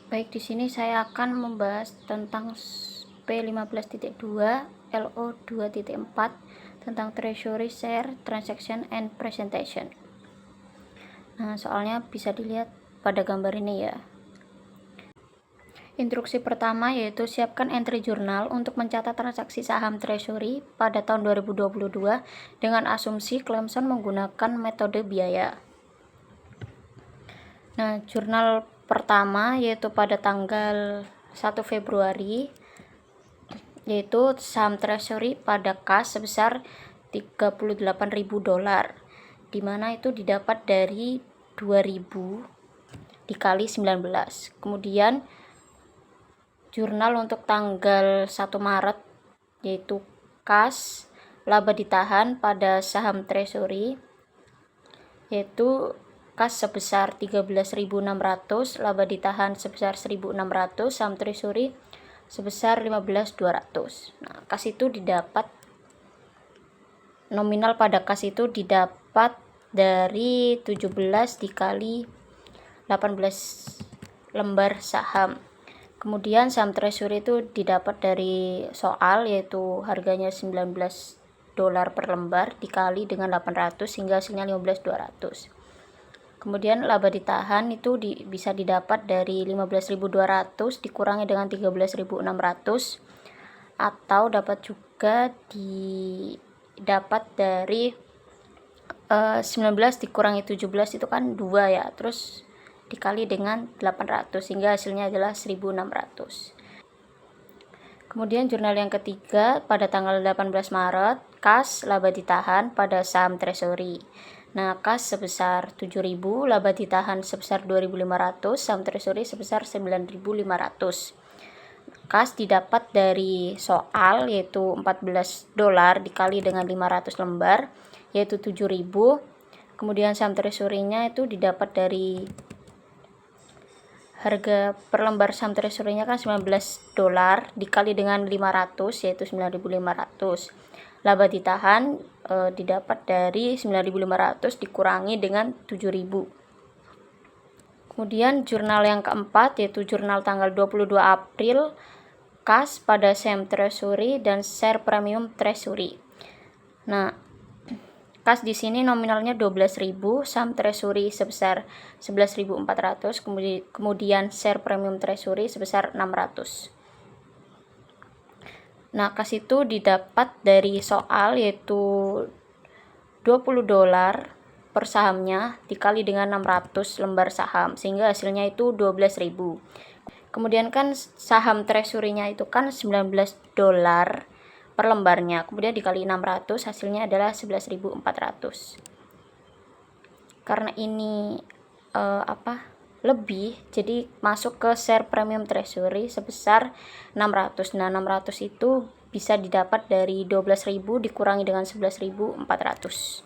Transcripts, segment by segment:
Baik, di sini saya akan membahas tentang P15.2 LO 2.4 tentang Treasury Share Transaction and Presentation. Nah, soalnya bisa dilihat pada gambar ini ya. Instruksi pertama yaitu siapkan entry jurnal untuk mencatat transaksi saham Treasury pada tahun 2022 dengan asumsi Clemson menggunakan metode biaya. Nah, jurnal pertama yaitu pada tanggal 1 Februari yaitu saham Treasury pada kas sebesar $38.000, dimana itu didapat dari 2000 dikali 19. Kemudian jurnal untuk tanggal 1 Maret yaitu kas laba ditahan pada saham Treasury yaitu kas sebesar 13.600, laba ditahan sebesar 1.600, saham Treasury sebesar 15.200. Nah, kas itu didapat nominal pada kas itu didapat dari 17 dikali 18 lembar saham. Kemudian saham Treasury itu didapat dari soal yaitu harganya $19 per lembar dikali dengan 800 hingga hasilnya 15.200. Kemudian laba ditahan itu bisa didapat dari 15.200 dikurangi dengan 13.600 atau dapat juga didapat dari 19 dikurangi 17 itu kan 2 ya, terus dikali dengan 800 hingga hasilnya adalah 1.600. Kemudian jurnal yang ketiga pada tanggal 18 Maret, kas laba ditahan pada saham Treasury. Nah, kas sebesar 7.000, laba ditahan sebesar 2.500, saham Treasury sebesar 9.500. Kas didapat dari soal yaitu $14 dikali dengan 500 lembar yaitu 7.000. Kemudian saham Treasury-nya itu didapat dari harga per lembar saham Treasury-nya kan $19 dikali dengan 500 yaitu 9.500. Laba ditahan didapat dari 9.500 dikurangi dengan 7.000. Kemudian jurnal yang keempat yaitu jurnal tanggal 22 April, kas pada saham Treasury dan share premium Treasury. Nah, kas di sini nominalnya 12.000, saham Treasury sebesar 11.400, kemudian share premium Treasury sebesar 600. Nah, kas itu didapat dari soal yaitu $20 per sahamnya dikali dengan 600 lembar saham sehingga hasilnya itu 12.000. Kemudian kan saham Treasury-nya itu kan $19 per lembarnya, kemudian dikali 600 hasilnya adalah 11.400. Karena ini lebih, jadi masuk ke share premium Treasury sebesar 600. Nah, 600 itu bisa didapat dari 12.000 dikurangi dengan 11.400.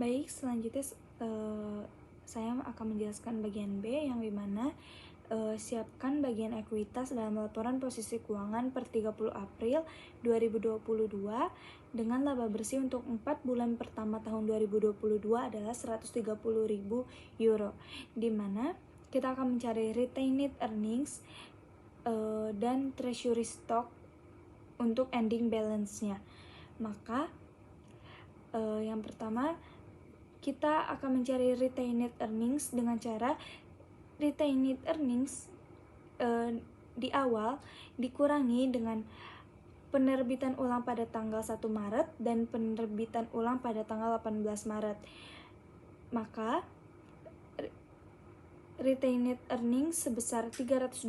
Baik, selanjutnya saya akan menjelaskan bagian B yang dimana siapkan bagian ekuitas dalam laporan posisi keuangan per 30 April 2022 dengan laba bersih untuk 4 bulan pertama tahun 2022 adalah €130.000, di mana kita akan mencari retained earnings dan treasury stock untuk ending balance-nya. Maka yang pertama kita akan mencari retained earnings dengan cara retained earnings di awal dikurangi dengan penerbitan ulang pada tanggal 1 Maret dan penerbitan ulang pada tanggal 18 Maret. Maka retained earnings sebesar 320.000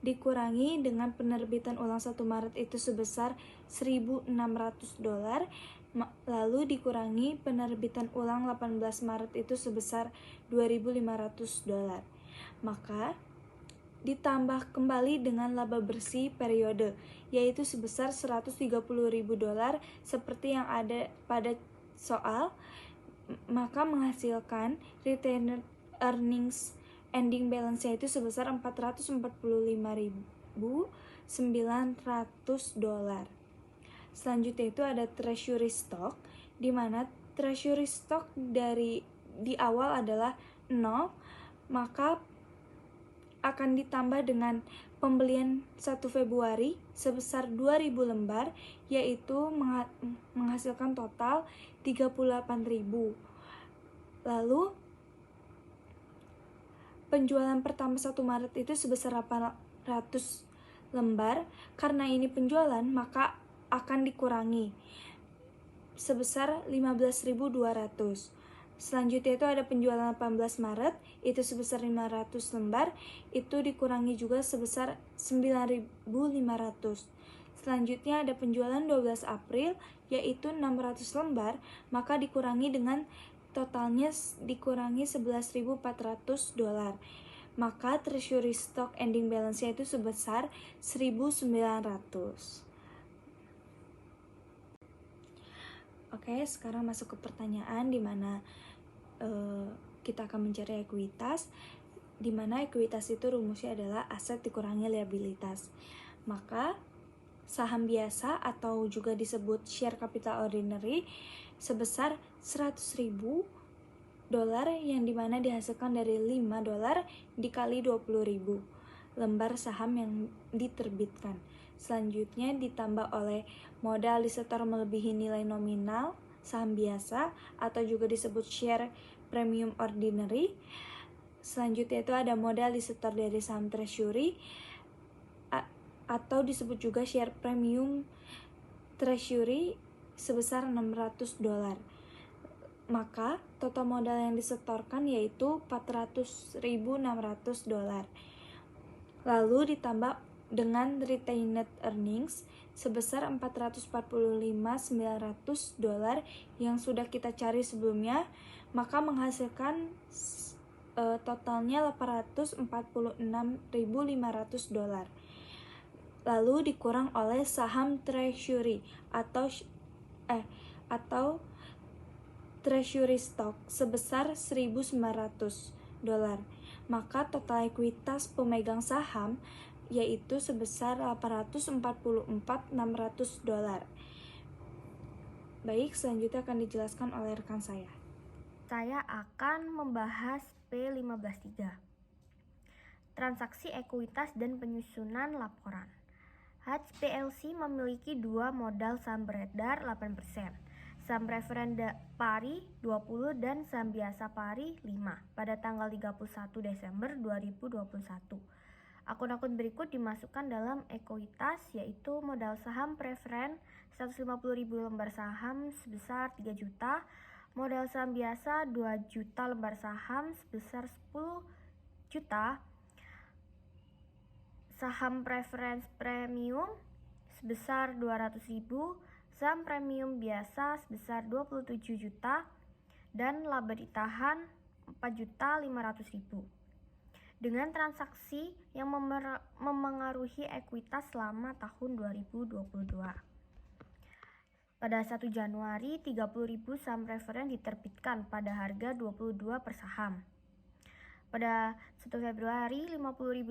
dikurangi dengan penerbitan ulang 1 Maret itu sebesar $1.600, lalu dikurangi penerbitan ulang 18 Maret itu sebesar $2.500. Maka ditambah kembali dengan laba bersih periode yaitu sebesar $130.000 seperti yang ada pada soal, maka menghasilkan retained earnings ending balance itu sebesar $445.900. Selanjutnya itu ada treasury stock, di mana treasury stock di awal adalah 0, maka akan ditambah dengan pembelian 1 Februari sebesar 2.000 lembar, yaitu menghasilkan total 38.000. Lalu penjualan pertama 1 Maret itu sebesar 800 lembar. Karena ini penjualan, maka akan dikurangi sebesar 15.200. Selanjutnya itu ada penjualan 18 Maret, itu sebesar 500 lembar, itu dikurangi juga sebesar 9.500. Selanjutnya ada penjualan 12 April, yaitu 600 lembar, maka dikurangi dengan totalnya dikurangi $11.400. Maka treasury stock ending balance-nya itu sebesar 1.900. Oke, sekarang masuk ke pertanyaan di mana kita akan mencari ekuitas, di mana ekuitas itu rumusnya adalah aset dikurangi liabilitas. Maka saham biasa atau juga disebut share capital ordinary sebesar $100.000 yang dimana dihasilkan dari $5 dikali 20.000 lembar saham yang diterbitkan. Selanjutnya ditambah oleh modal disetor melebihi nilai nominal saham biasa atau juga disebut share premium ordinary. Selanjutnya itu ada modal disetor dari saham treasury atau disebut juga share premium treasury sebesar $600. Maka total modal yang disetorkan yaitu $400.600. Lalu ditambah dengan retained earnings sebesar $445.900 yang sudah kita cari sebelumnya, maka menghasilkan totalnya $846.500. Lalu dikurang oleh saham treasury atau treasury stock sebesar $1.900. Maka total ekuitas pemegang saham yaitu sebesar $844.600. Baik, selanjutnya akan dijelaskan oleh rekan saya. Saya akan membahas P15.3. Transaksi ekuitas dan penyusunan laporan. Hatch PLC memiliki 2 modal saham beredar 8%, saham preferen pari 20 dan saham biasa pari 5 pada tanggal 31 Desember 2021. Akun-akun berikut dimasukkan dalam ekuitas, yaitu modal saham preferen 150.000 lembar saham sebesar 3 juta, modal saham biasa 2 juta lembar saham sebesar 10 juta, saham preference premium sebesar 200.000, saham premium biasa sebesar 27 juta, dan laba ditahan 4.500.000. Dengan transaksi yang memengaruhi ekuitas selama tahun 2022. Pada 1 Januari, 30.000 saham preferen diterbitkan pada harga 22 per saham. Pada 1 Februari, 50.000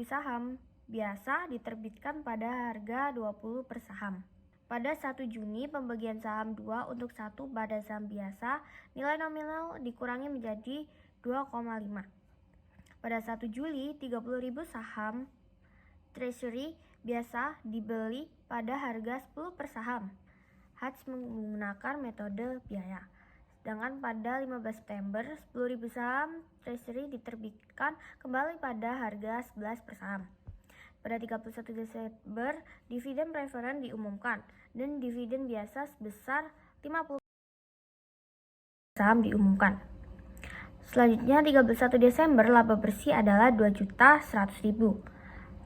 saham biasa diterbitkan pada harga 20 per saham. Pada 1 Juni, pembagian saham 2 untuk 1 pada saham biasa, nilai nominal dikurangi menjadi 2,5. Pada 1 Juli, 30.000 saham treasury biasa dibeli pada harga 10 per saham. Hatch menggunakan metode biaya. Sedangkan pada 15 September, 10.000 saham treasury diterbitkan kembali pada harga 11 per saham. Pada 31 Desember, dividen preferen diumumkan dan dividen biasa sebesar 50 saham diumumkan. Selanjutnya 31 Desember laba bersih adalah 2.100.000.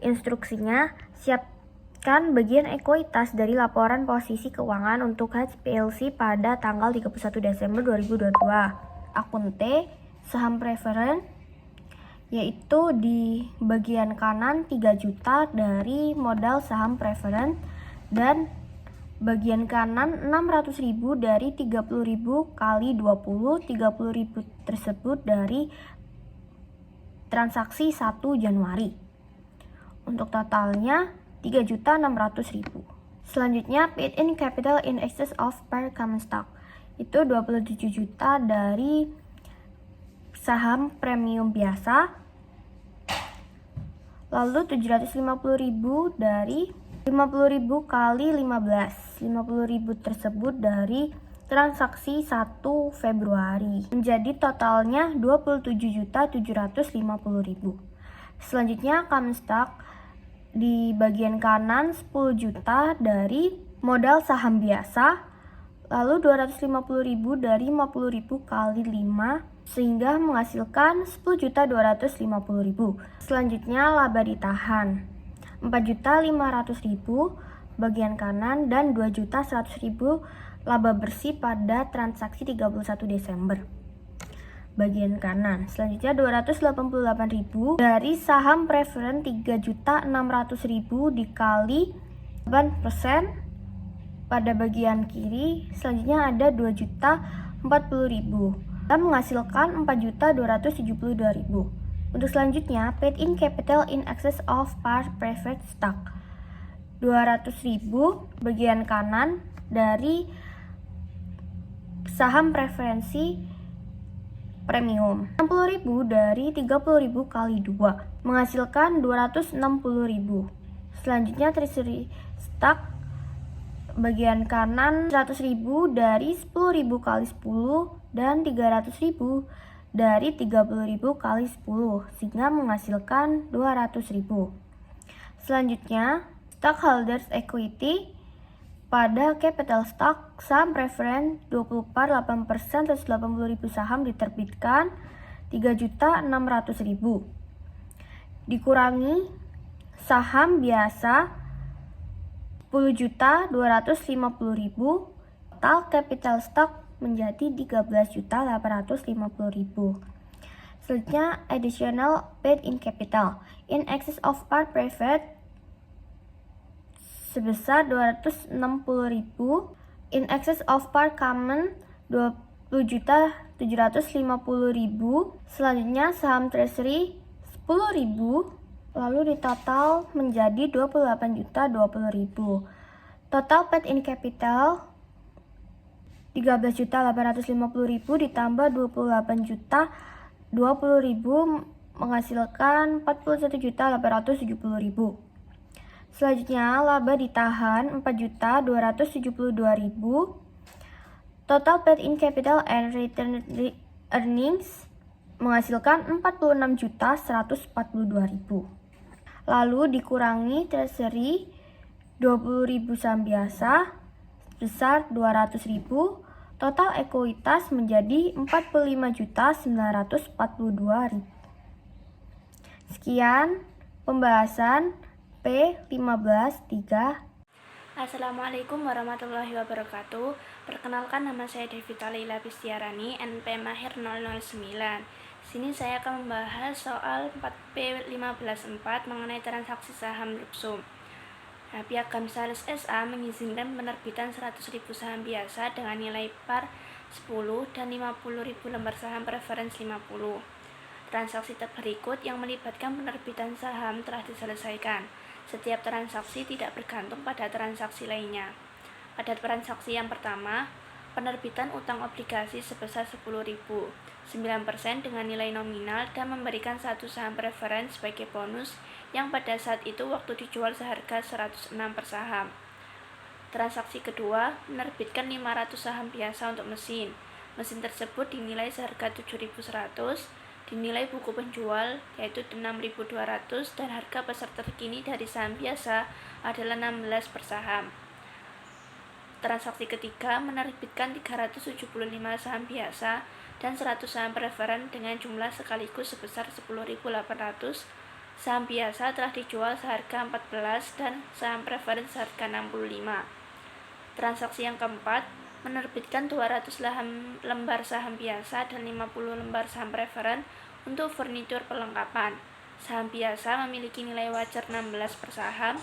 Instruksinya, siapkan bagian ekuitas dari laporan posisi keuangan untuk Hatch PLC pada tanggal 31 Desember 2022. Akun T, saham preferen, yaitu di bagian kanan 3 juta dari modal saham preferen dan bagian kanan 600.000 dari 30.000 kali 20, 30.000 tersebut dari transaksi 1 Januari. Untuk totalnya 3.600.000. Selanjutnya paid in capital in excess of per common stock. Itu 27 juta dari saham premium biasa. Lalu 750.000 dari 50.000 kali 15. 50.000 tersebut dari transaksi 1 Februari. Menjadi totalnya 27.750.000. Selanjutnya common stock di bagian kanan 10 juta dari modal saham biasa, lalu 250.000 dari 50.000 kali 5 sehingga menghasilkan 10.250.000. Selanjutnya laba ditahan 4.500.000 bagian kanan dan 2.100.000 laba bersih pada transaksi 31 Desember bagian kanan. Selanjutnya 288.000 dari saham preferen 3.600.000 dikali 8% pada bagian kiri. Selanjutnya ada 2.040.000 dan menghasilkan 4.272.000. Untuk selanjutnya paid in capital in excess of par preferred stock 200.000 bagian kanan dari saham preferensi premium. 60.000 dari 30.000 kali 2 menghasilkan 260.000. Selanjutnya treasury stock bagian kanan 100.000 dari 10.000 kali 10 dan 300.000 dari 30.000 kali 10 sehingga menghasilkan 200.000. Selanjutnya stockholders equity pada capital stock saham preferen 20 par 8% 180.000 saham diterbitkan 3.600.000 dikurangi saham biasa 10.250.000, total capital stock menjadi 13.850.000. Selanjutnya additional paid in capital in excess of par preferred sebesar 260.000, in excess of par common 20.750.000. Selanjutnya saham treasury 10.000, lalu di total menjadi 28.020.000. Total paid in capital 13.850.000 ditambah 28.020.000 menghasilkan 41.870.000. Selanjutnya laba ditahan 4.272.000. Total paid in capital and return earnings menghasilkan 46.142.000. Lalu dikurangi treasury 20.000 saham biasa sebesar 200.000. Total ekuitas menjadi 45.942.000. Sekian pembahasan P15.3. Assalamualaikum warahmatullahi wabarakatuh. Perkenalkan, nama saya Devita Leila Pistiarani, NP Mahir 009. Sini saya akan membahas soal 4P15.4 mengenai transaksi saham Luxum. Pihak Gamsalis SA mengizinkan penerbitan 100.000 saham biasa dengan nilai par 10 dan 50.000 lembar saham preference 50. Transaksi berikut yang melibatkan penerbitan saham telah diselesaikan. Setiap transaksi tidak bergantung pada transaksi lainnya. Pada transaksi yang pertama, penerbitan utang obligasi sebesar 10.000, 9% dengan nilai nominal dan memberikan satu saham preference sebagai bonus yang pada saat itu waktu dijual seharga 106 per saham. Transaksi kedua, menerbitkan 500 saham biasa untuk mesin. Mesin tersebut dinilai seharga 7.100, dinilai buku penjual yaitu 6.200 dan harga pasar terkini dari saham biasa adalah 16 per saham. Transaksi ketiga, menerbitkan 375 saham biasa dan 100 saham preferen dengan jumlah sekaligus sebesar 10.800. Saham biasa telah dijual seharga 14 dan saham preferen seharga 65. Transaksi yang keempat, menerbitkan 200 lembar saham biasa dan 50 lembar saham preferen untuk furnitur perlengkapan. Saham biasa memiliki nilai wajar 16 per saham,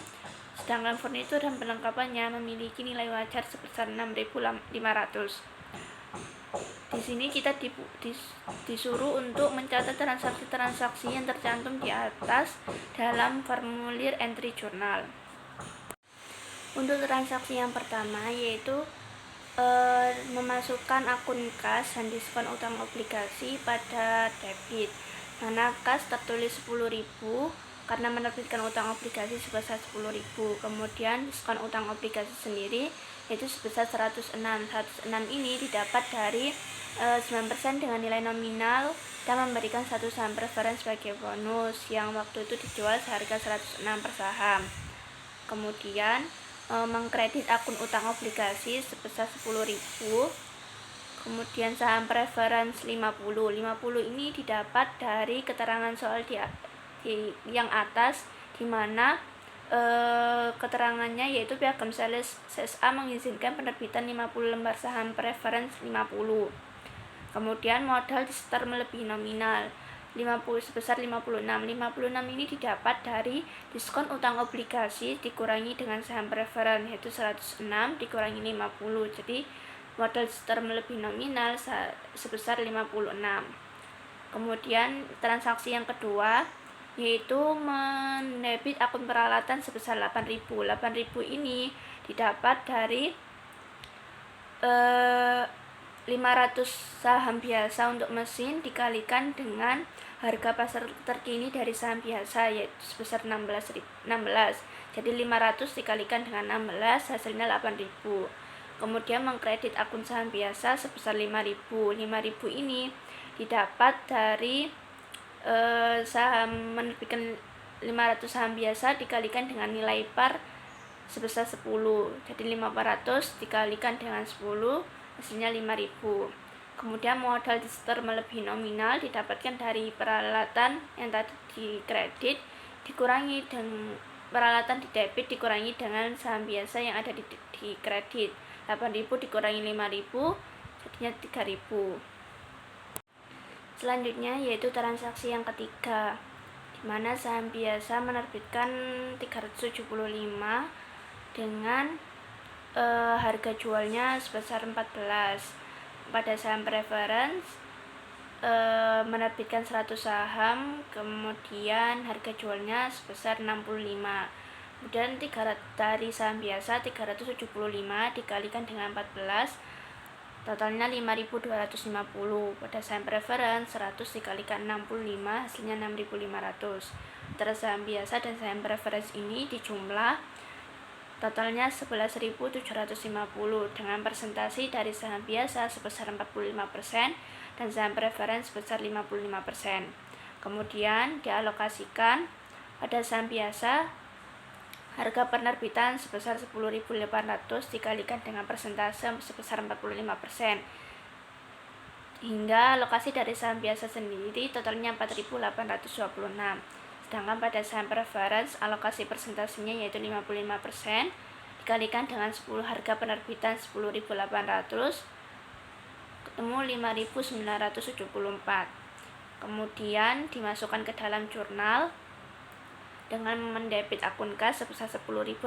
sedangkan furnitur dan perlengkapannya memiliki nilai wajar sebesar 6.500. Di sini kita disuruh untuk mencatat transaksi-transaksi yang tercantum di atas dalam formulir entry jurnal. Untuk transaksi yang pertama yaitu memasukkan akun kas dan diskon utang obligasi pada debit, mana kas tertulis 10.000 karena menerbitkan utang obligasi sebesar 10.000. Kemudian diskon utang obligasi sendiri yaitu sebesar 106. 106 ini didapat dari 9% dengan nilai nominal dan memberikan satu saham preference sebagai bonus yang waktu itu dijual seharga 106 per saham. Kemudian mengkredit akun utang obligasi sebesar 10.000. Kemudian saham preference 50 ini didapat dari keterangan soal di yang atas, di mana keterangannya yaitu Piagam Sales CSA mengizinkan penerbitan 50 lembar saham preference 50. Kemudian modal disetor melebihi nominal 50 sebesar 56. 56 ini didapat dari diskon utang obligasi dikurangi dengan saham preference yaitu 106 dikurangi 50. Jadi modal disetor melebihi nominal sebesar 56. Kemudian transaksi yang kedua yaitu mendebit akun peralatan sebesar 8.000. 8.000 ini didapat dari 500 saham biasa untuk mesin dikalikan dengan harga pasar terkini dari saham biasa yaitu sebesar 16. Jadi 500 dikalikan dengan 16 hasilnya 8.000. Kemudian mengkredit akun saham biasa sebesar 5.000. 5.000 ini didapat dari saham menerbitkan 500 saham biasa dikalikan dengan nilai par sebesar 10. Jadi 500 dikalikan dengan 10 hasilnya 5.000. Kemudian modal disetor melebihi nominal didapatkan dari peralatan yang tadi dikredit dikurangi dengan peralatan di debit dikurangi dengan saham biasa yang ada di kredit. 8.000 dikurangi 5.000 jadinya 3.000. Selanjutnya yaitu transaksi yang ketiga, di mana saham biasa menerbitkan 375 dengan harga jualnya sebesar 14. Pada saham preference menerbitkan 100 saham, kemudian harga jualnya sebesar 65. Kemudian dari saham biasa 375 dikalikan dengan 14 totalnya 5.250. Pada saham preference 100 dikalikan 65 hasilnya 6.500. Antara saham biasa dan saham preference ini dijumlah totalnya 11.750 dengan persentase dari saham biasa sebesar 45% dan saham preference sebesar 55%. Kemudian dialokasikan pada saham biasa harga penerbitan sebesar 10.800 dikalikan dengan persentase sebesar 45%. Hingga alokasi dari saham biasa sendiri totalnya 4.826. Sedangkan pada saham preference alokasi persentasenya yaitu 55% dikalikan dengan 10 harga penerbitan 10.800 ketemu 5.974. Kemudian dimasukkan ke dalam jurnal dengan mendebit akun kas sebesar 10.800.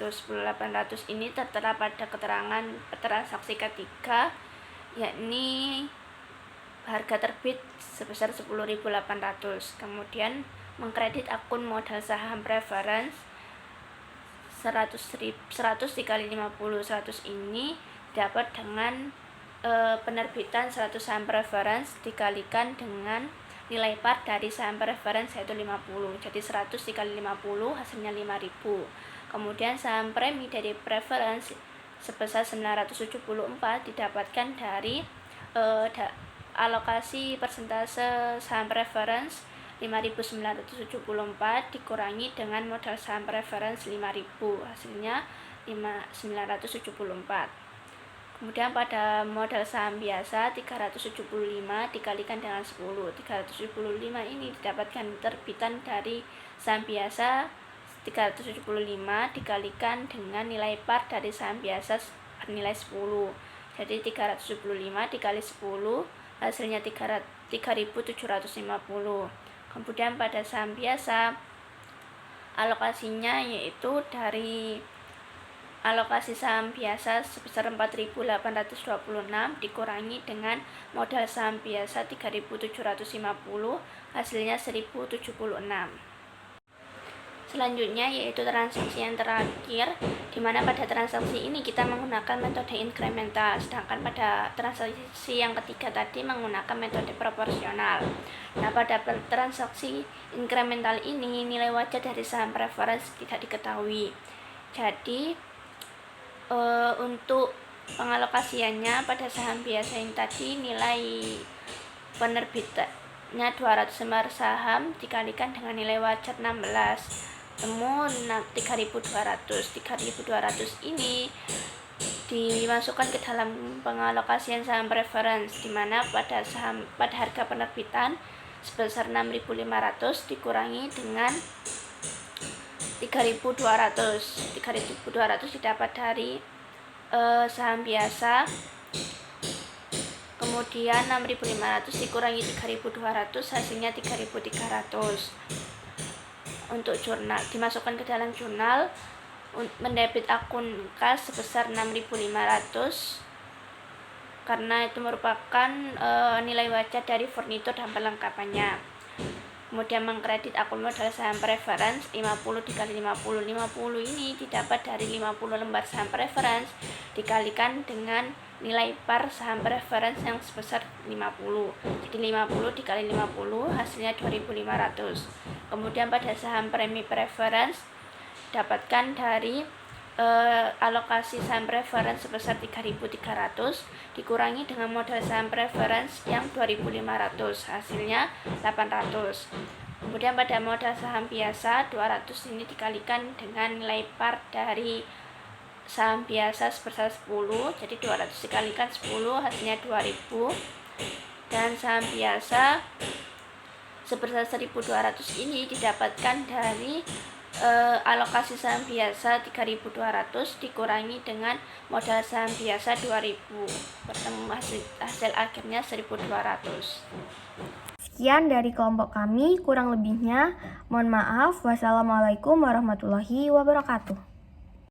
10.800 ini tertera pada keterangan transaksi ketiga, yakni harga terbit sebesar 10.800. Kemudian mengkredit akun modal saham preference 100 dikali 50. 100 ini dapat dengan penerbitan 100 saham preference dikalikan dengan nilai par dari saham preference yaitu 50. Jadi 100 dikali 50 hasilnya 5.000. Kemudian saham premi dari preference sebesar 974 didapatkan dari alokasi persentase saham preference 5.974 dikurangi dengan modal saham preference 5.000 hasilnya 5.974. Kemudian pada modal saham biasa 375 dikalikan dengan 10. 375 ini didapatkan terbitan dari saham biasa 375 dikalikan dengan nilai par dari saham biasa bernilai 10. Jadi 375 dikali 10 hasilnya 3.750. Kemudian pada saham biasa alokasinya yaitu dari alokasi saham biasa sebesar 4.826 dikurangi dengan modal saham biasa 3.750 hasilnya 1.076. Selanjutnya yaitu transaksi yang terakhir, di mana pada transaksi ini kita menggunakan metode inkremental, sedangkan pada transaksi yang ketiga tadi menggunakan metode proporsional. Nah, pada transaksi inkremental ini nilai wajar dari saham preference tidak diketahui. Jadi untuk pengalokasiannya pada saham biasa yang tadi nilai penerbitannya 200 lembar saham dikalikan dengan nilai wajar 16, temu 3.200. 3.200 ini dimasukkan ke dalam pengalokasian saham preference, di mana pada harga penerbitan sebesar 6.500 dikurangi dengan 3.200. 3.200 didapat dari saham biasa, kemudian 6.500 dikurangi 3.200 hasilnya 3.300. Untuk jurnal dimasukkan ke dalam jurnal, mendebit akun kas sebesar 6.500 karena itu merupakan nilai wajar dari furnitur dan perlengkapannya. Kemudian mengkredit akun modal saham preference 50 dikali 50. 50 ini didapat dari 50 lembar saham preference dikalikan dengan nilai par saham preference yang sebesar 50. Jadi 50 dikali 50 hasilnya 2.500. Kemudian pada saham premi preference dapatkan dari alokasi saham preference sebesar 3.300 dikurangi dengan modal saham preference yang 2.500, hasilnya 800. Kemudian pada modal saham biasa 200 ini dikalikan dengan nilai par dari saham biasa sebesar 10, jadi 200 dikalikan 10 hasilnya 2.000. Dan saham biasa sebesar 1.200 ini didapatkan dari alokasi saham biasa 3.200 dikurangi dengan modal saham biasa 2.000, bertemu hasil akhirnya 1.200. Sekian dari kelompok kami, kurang lebihnya mohon maaf. Wassalamualaikum warahmatullahi wabarakatuh.